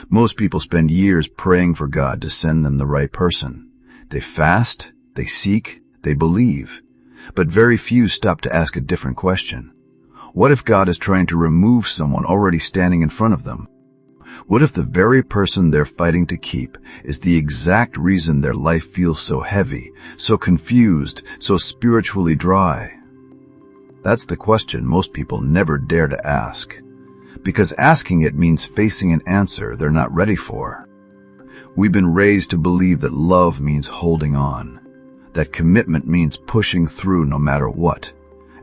Most people spend years praying for God to send them the right person. They fast, they seek, they believe. But very few stop to ask a different question. What if God is trying to remove someone already standing in front of them? What if the very person they're fighting to keep is the exact reason their life feels so heavy, so confused, so spiritually dry? That's the question most people never dare to ask, because asking it means facing an answer they're not ready for. We've been raised to believe that love means holding on, that commitment means pushing through no matter what.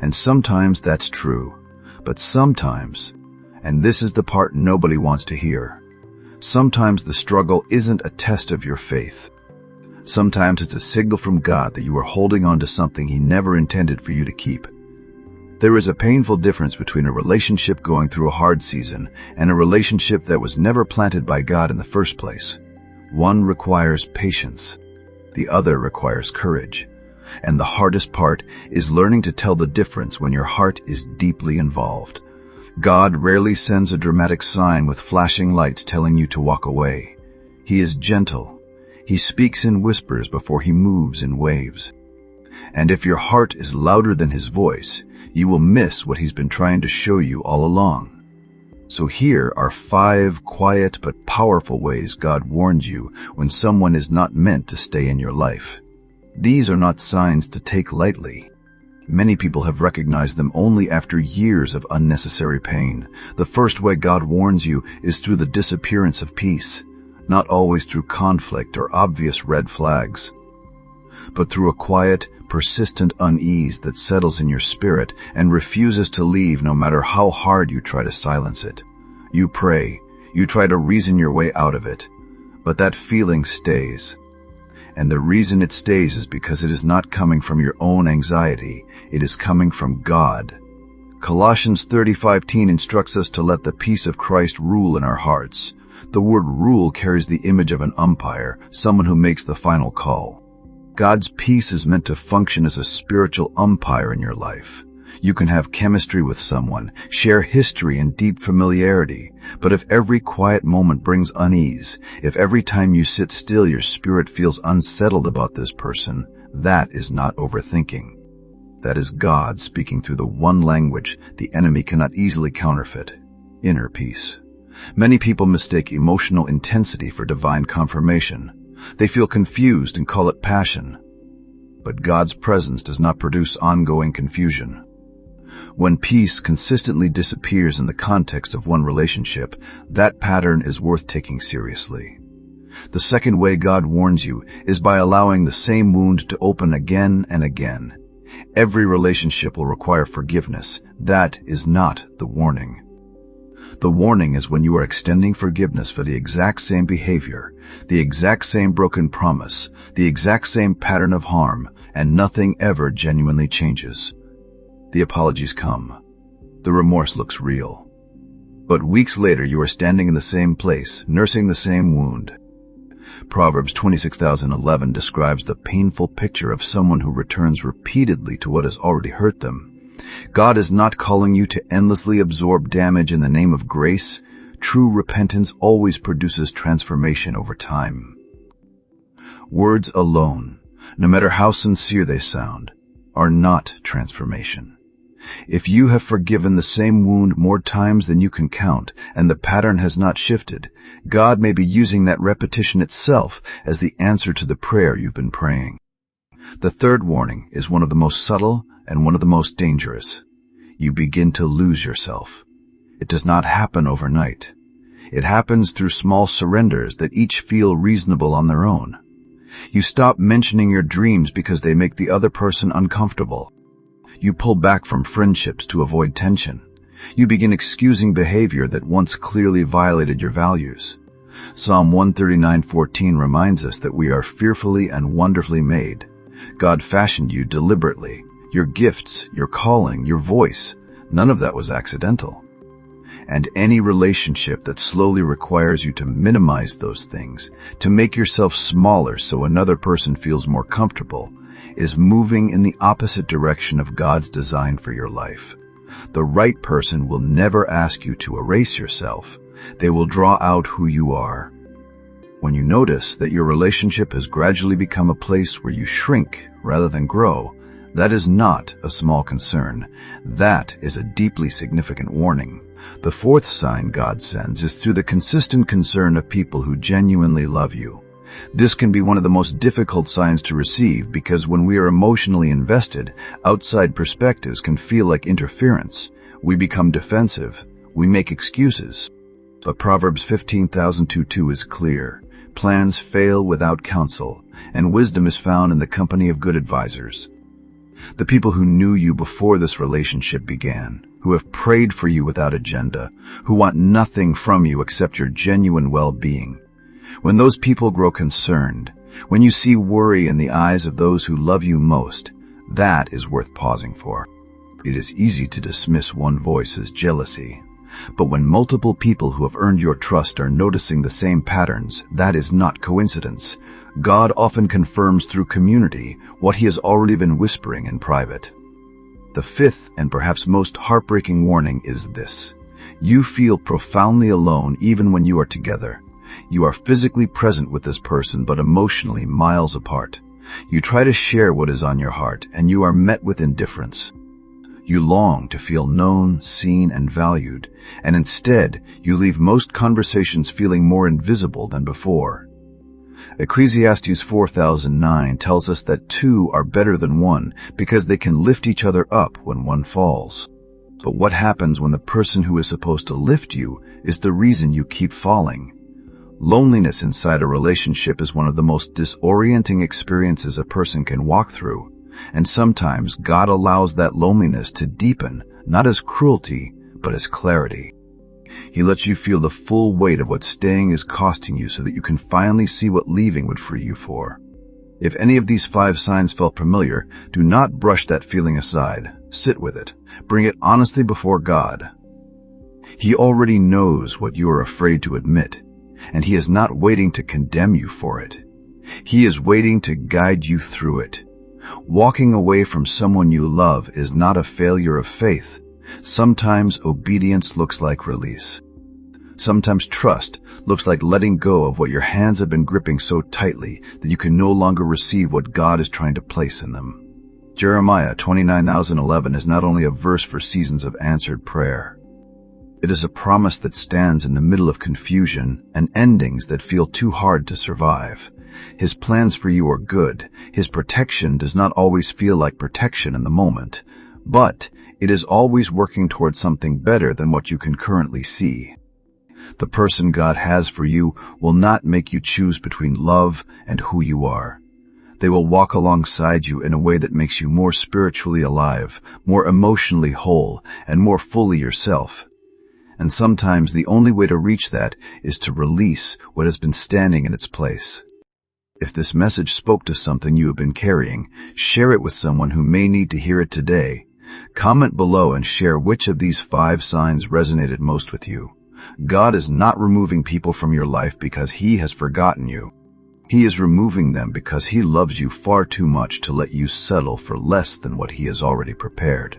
And sometimes that's true, but sometimes, and this is the part nobody wants to hear, sometimes the struggle isn't a test of your faith. Sometimes it's a signal from God that you are holding on to something He never intended for you to keep. There is a painful difference between a relationship going through a hard season and a relationship that was never planted by God in the first place. One requires patience. The other requires courage. And the hardest part is learning to tell the difference when your heart is deeply involved. God rarely sends a dramatic sign with flashing lights telling you to walk away. He is gentle. He speaks in whispers before He moves in waves. And if your heart is louder than His voice, you will miss what He's been trying to show you all along. So here are 5 quiet but powerful ways God warns you when someone is not meant to stay in your life. These are not signs to take lightly. Many people have recognized them only after years of unnecessary pain. The first way God warns you is through the disappearance of peace, not always through conflict or obvious red flags, but through a quiet, persistent unease that settles in your spirit and refuses to leave no matter how hard you try to silence it. You pray, you try to reason your way out of it, but that feeling stays. And the reason it stays is because it is not coming from your own anxiety, it is coming from God. Colossians 30:15 instructs us to let the peace of Christ rule in our hearts. The word rule carries the image of an umpire, someone who makes the final call. God's peace is meant to function as a spiritual umpire in your life. You can have chemistry with someone, share history and deep familiarity, but if every quiet moment brings unease, if every time you sit still your spirit feels unsettled about this person, that is not overthinking. That is God speaking through the one language the enemy cannot easily counterfeit: inner peace. Many people mistake emotional intensity for divine confirmation. They feel confused and call it passion. But God's presence does not produce ongoing confusion. When peace consistently disappears in the context of one relationship, that pattern is worth taking seriously. The second way God warns you is by allowing the same wound to open again and again. Every relationship will require forgiveness. That is not the warning. The warning is when you are extending forgiveness for the exact same behavior, the exact same broken promise, the exact same pattern of harm, and nothing ever genuinely changes. The apologies come. The remorse looks real. But weeks later you are standing in the same place, nursing the same wound. Proverbs 26:11 describes the painful picture of someone who returns repeatedly to what has already hurt them. God is not calling you to endlessly absorb damage in the name of grace. True repentance always produces transformation over time. Words alone, no matter how sincere they sound, are not transformation. If you have forgiven the same wound more times than you can count, and the pattern has not shifted, God may be using that repetition itself as the answer to the prayer you've been praying. The third warning is one of the most subtle and one of the most dangerous. You begin to lose yourself. It does not happen overnight. It happens through small surrenders that each feel reasonable on their own. You stop mentioning your dreams because they make the other person uncomfortable. You pull back from friendships to avoid tension. You begin excusing behavior that once clearly violated your values. Psalm 139:14 reminds us that we are fearfully and wonderfully made. God fashioned you deliberately. Your gifts, your calling, your voice, none of that was accidental. And any relationship that slowly requires you to minimize those things, to make yourself smaller so another person feels more comfortable, is moving in the opposite direction of God's design for your life. The right person will never ask you to erase yourself. They will draw out who you are. When you notice that your relationship has gradually become a place where you shrink rather than grow, that is not a small concern. That is a deeply significant warning. The fourth sign God sends is through the consistent concern of people who genuinely love you. This can be one of the most difficult signs to receive because when we are emotionally invested, outside perspectives can feel like interference. We become defensive. We make excuses. But Proverbs 15:2 is clear. Plans fail without counsel, and wisdom is found in the company of good advisors. The people who knew you before this relationship began, who have prayed for you without agenda, who want nothing from you except your genuine well-being. When those people grow concerned, when you see worry in the eyes of those who love you most, that is worth pausing for. It is easy to dismiss one voice as jealousy, but when multiple people who have earned your trust are noticing the same patterns, that is not coincidence. God often confirms through community what he has already been whispering in private. The fifth and perhaps most heartbreaking warning is this. You feel profoundly alone even when you are together. You are physically present with this person but emotionally miles apart. You try to share what is on your heart and you are met with indifference. You long to feel known, seen, and valued, and instead you leave most conversations feeling more invisible than before. Ecclesiastes 4:9 tells us that two are better than one because they can lift each other up when one falls. But what happens when the person who is supposed to lift you is the reason you keep falling? Loneliness inside a relationship is one of the most disorienting experiences a person can walk through. And sometimes God allows that loneliness to deepen, not as cruelty, but as clarity. He lets you feel the full weight of what staying is costing you so that you can finally see what leaving would free you for. If any of these 5 signs felt familiar, do not brush that feeling aside. Sit with it. Bring it honestly before God. He already knows what you are afraid to admit, and he is not waiting to condemn you for it. He is waiting to guide you through it. Walking away from someone you love is not a failure of faith. Sometimes obedience looks like release. Sometimes trust looks like letting go of what your hands have been gripping so tightly that you can no longer receive what God is trying to place in them. Jeremiah 29:11 is not only a verse for seasons of answered prayer. It is a promise that stands in the middle of confusion and endings that feel too hard to survive. His plans for you are good. His protection does not always feel like protection in the moment, but it is always working towards something better than what you can currently see. The person God has for you will not make you choose between love and who you are. They will walk alongside you in a way that makes you more spiritually alive, more emotionally whole, and more fully yourself. And sometimes the only way to reach that is to release what has been standing in its place. If this message spoke to something you have been carrying, share it with someone who may need to hear it today. Comment below and share which of these 5 signs resonated most with you. God is not removing people from your life because he has forgotten you. He is removing them because he loves you far too much to let you settle for less than what he has already prepared.